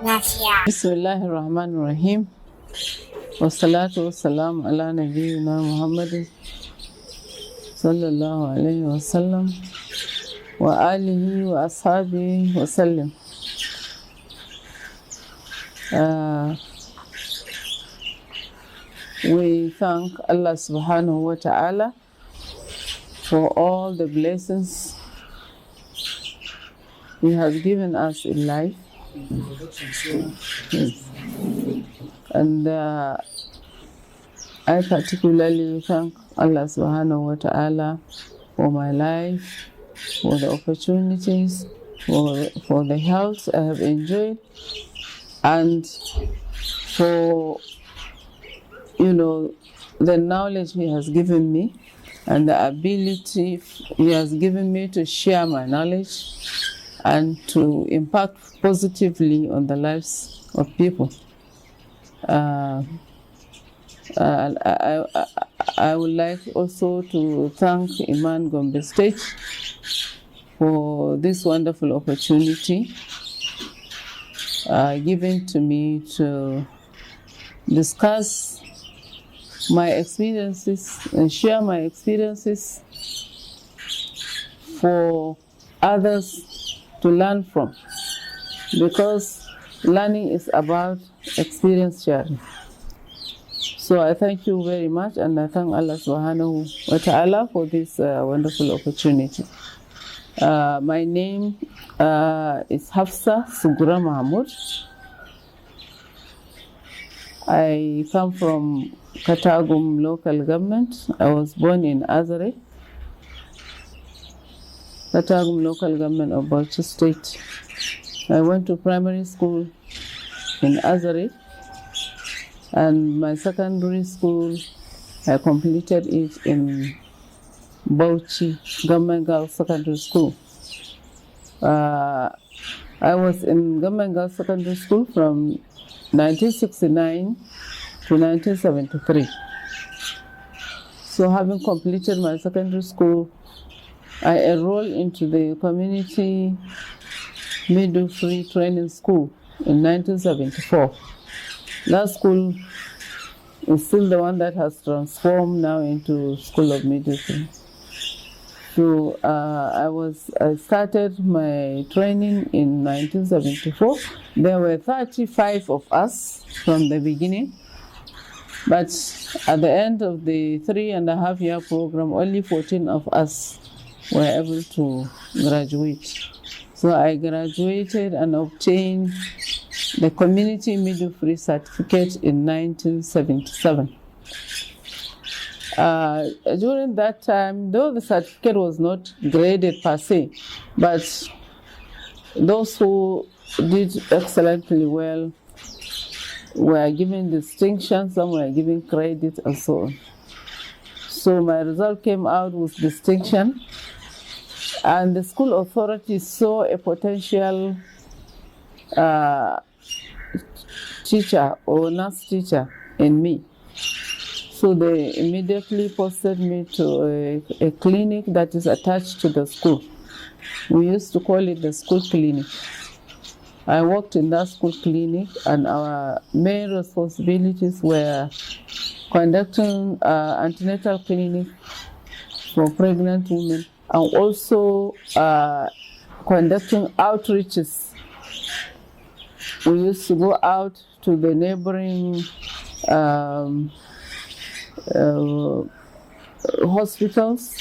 lafiya. Bismillahir Rahmanir Rahim. Wassalatu wassalamu ala nabiyyina Muhammadin sallallahu alaihi wasallam wa alihi wa ashabihi wa sallam. We thank Allah subhanahu wa ta'ala for all the blessings He has given us in life. Yes. And I particularly thank Allah subhanahu wa ta'ala for my life, for the opportunities, for the health I have enjoyed, and for the knowledge He has given me and the ability He has given me to share my knowledge and to impact positively on the lives of people. I would like also to thank Iman Gombe State for this wonderful opportunity given to me to discuss my experiences and share my experiences for others to learn from, because learning is about experience sharing. So I thank you very much, and I thank Allah subhanahu wa ta'ala for this wonderful opportunity. My name is Hafsat Sugrah Mahmoud. I come from Katagum local government. I was born in Azare, Katagum local government of Bauchi State. I went to primary school in Azare, and my secondary school, I completed it in Bauchi Government Girls Secondary School. I was in Government Girls Secondary School from 1969 to 1973. So having completed my secondary school, I enrolled into the Community Midwifery Training School in 1974. That school is still the one that has transformed now into School of Midwifery. So I started my training in 1974. There were 35 of us from the beginning, but at the end of the 3.5-year program, only 14 of us were able to graduate. So I graduated and obtained the Community Midwifery Certificate in 1977. During that time, though the certificate was not graded per se, but those who did excellently well were given distinctions, some were given credit, and so on. So my result came out with distinction, and the school authority saw a potential teacher or nurse teacher in me. So they immediately posted me to a clinic that is attached to the school. We used to call it the school clinic. I worked in that school clinic, and our main responsibilities were conducting antenatal clinic for pregnant women, and also conducting outreaches. We used to go out to the neighboring hospitals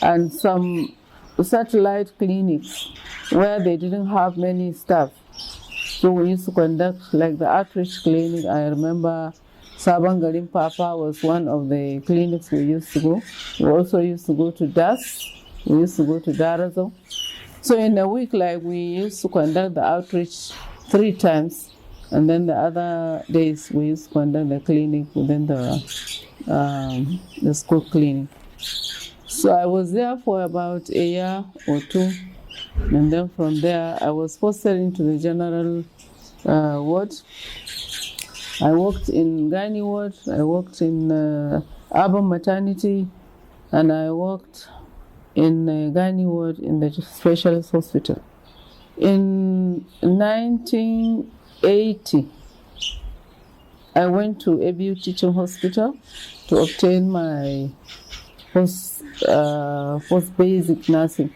and some satellite clinics where they didn't have many staff. So we used to conduct like the outreach clinic. I remember Sabangarim Papa was one of the clinics we used to go. We also used to go to Das. We used to go to Darazo. So in a week, like, we used to conduct the outreach 3 times. And then the other days we used to conduct the clinic within the school clinic. So I was there for about a year or 2, and then from there I was posted into the general ward. I worked in gynae ward, I worked in urban maternity, and I worked in gynae ward in the specialist hospital. In 1980, I went to ABU Teaching Hospital to obtain my post basic nursing,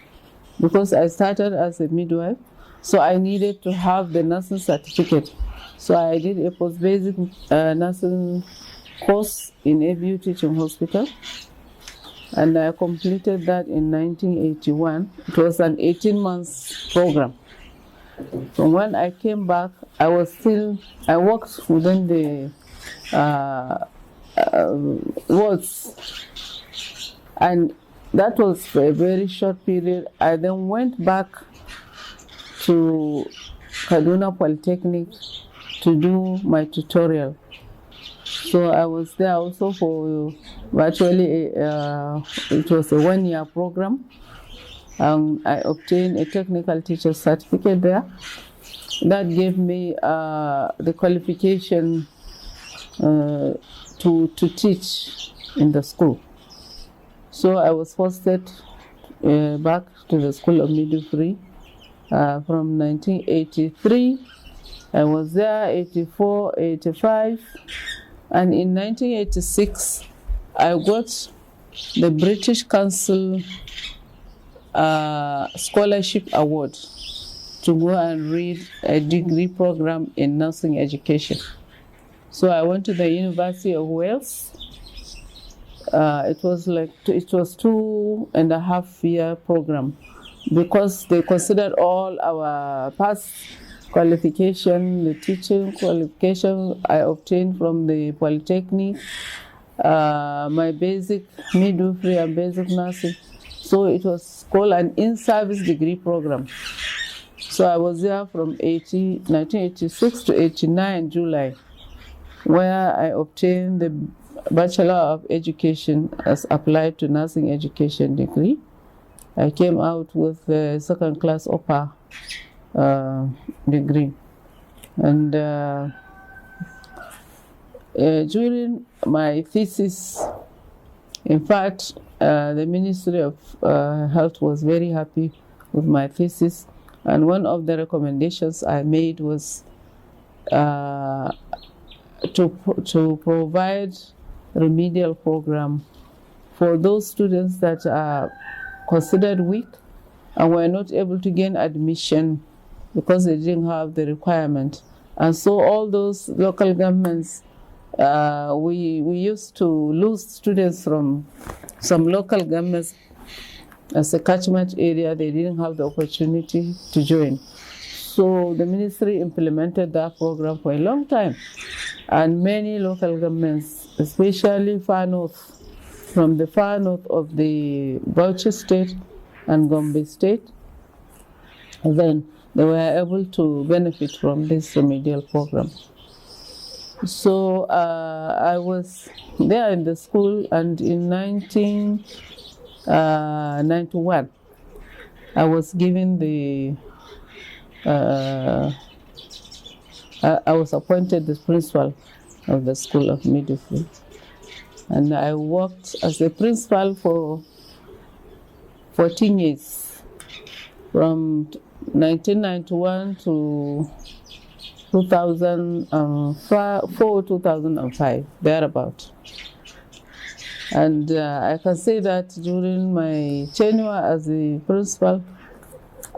because I started as a midwife, so I needed to have the nursing certificate. So I did a post basic nursing course in ABU Teaching Hospital, and I completed that in 1981. It was an 18-month program. From when I came back, I worked within the wards, and that was for a very short period. I then went back to Kaduna Polytechnic to do my tutorial. So I was there also for virtually, it was a 1-year program. I obtained a technical teacher certificate there. That gave me the qualification to teach in the school. So I was posted back to the School of Midwifery from 1983. I was there 84, 85, and in 1986 I got the British Council Scholarship Award to go and read a degree program in nursing education. So I went to the University of Wales. It was 2.5-year program, because they considered all our past qualification, the teaching qualification I obtained from the Polytechnic, my basic midwifery and basic nursing. So it was called an in-service degree program. So I was there from 1986 to 89 July, where I obtained the Bachelor of Education as applied to nursing education degree. I came out with the second class upper degree. And during my thesis, in fact, the Ministry of Health was very happy with my thesis, and one of the recommendations I made was to provide remedial program for those students that are considered weak and were not able to gain admission because they didn't have the requirement. And so all those local governments, we used to lose students from some local governments as a catchment area. They didn't have the opportunity to join. So the ministry implemented that program for a long time. And many local governments, especially far north, from the far north of the Bauchi state and Gombe state, then they were able to benefit from this remedial program. So I was there in the school, and in 1991, I was given I was appointed the principal of the School of Midwifery. And I worked as a principal for 14 years, from 1991 to 2005, thereabout. And I can say that during my tenure as a principal,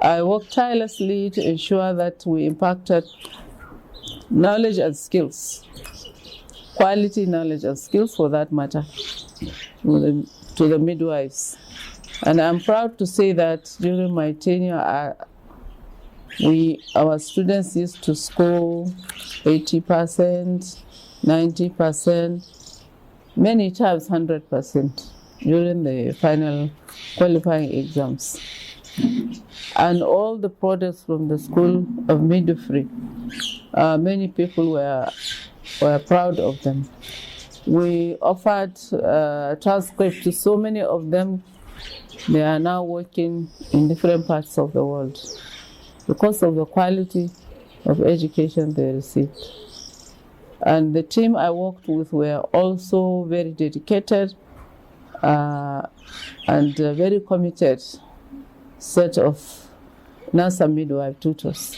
I worked tirelessly to ensure that we impacted knowledge and skills, quality knowledge and skills for that matter, to the midwives. And I'm proud to say that during my tenure, our students used to score 80%, 90%, many times 100% during the final qualifying exams. And all the products from the School of Midwifery, many people were proud of them. We offered transcripts to so many of them. They are now working in different parts of the world because of the quality of education they received. And the team I worked with were also very dedicated and very committed set of nurse and midwife tutors.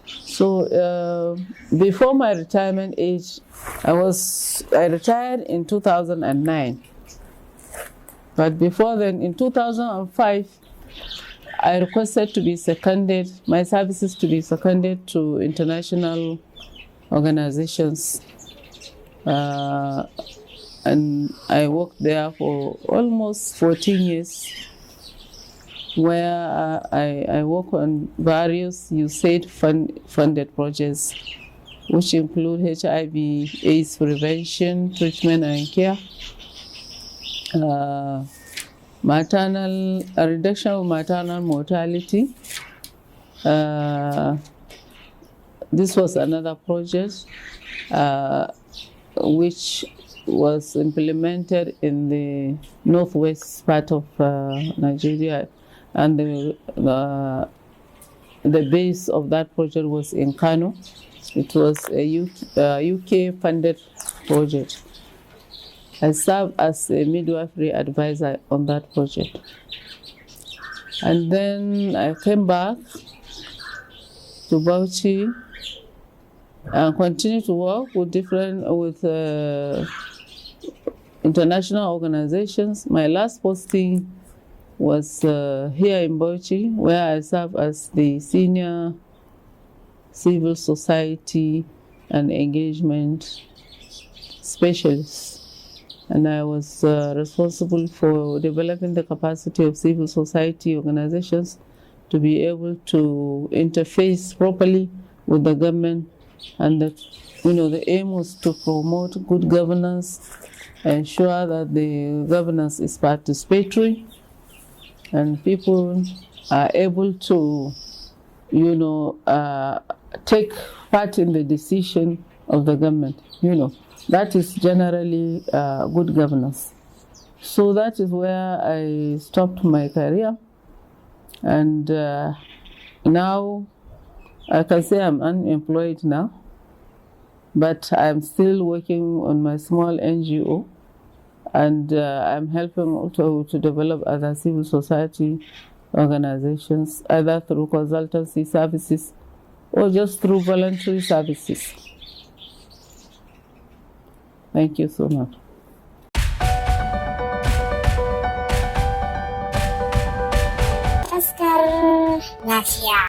So before my retirement age, I retired in 2009. But before then, in 2005, I requested to be seconded, my services to be seconded to international organizations. And I worked there for almost 14 years, where I work on various USAID funded projects, which include HIV/AIDS prevention, treatment and care, reduction of maternal mortality. This was another project which was implemented in the northwest part of Nigeria, and the base of that project was in Kano. It was a UK-funded project. I served as a midwifery advisor on that project. And then I came back to Bauchi and continued to work with international organizations. My last posting was here in Bauchi, where I served as the senior civil society and engagement specialist. And I was responsible for developing the capacity of civil society organizations to be able to interface properly with the government. And the aim was to promote good governance, ensure that the governance is participatory, and people are able to, take part in the decision of the government. That is generally good governance. So that is where I stopped my career, and now I can say I'm unemployed now, but I'm still working on my small NGO, and I'm helping also to develop other civil society organizations, either through consultancy services or just through voluntary services. Thank you so much. Taskar lafiya.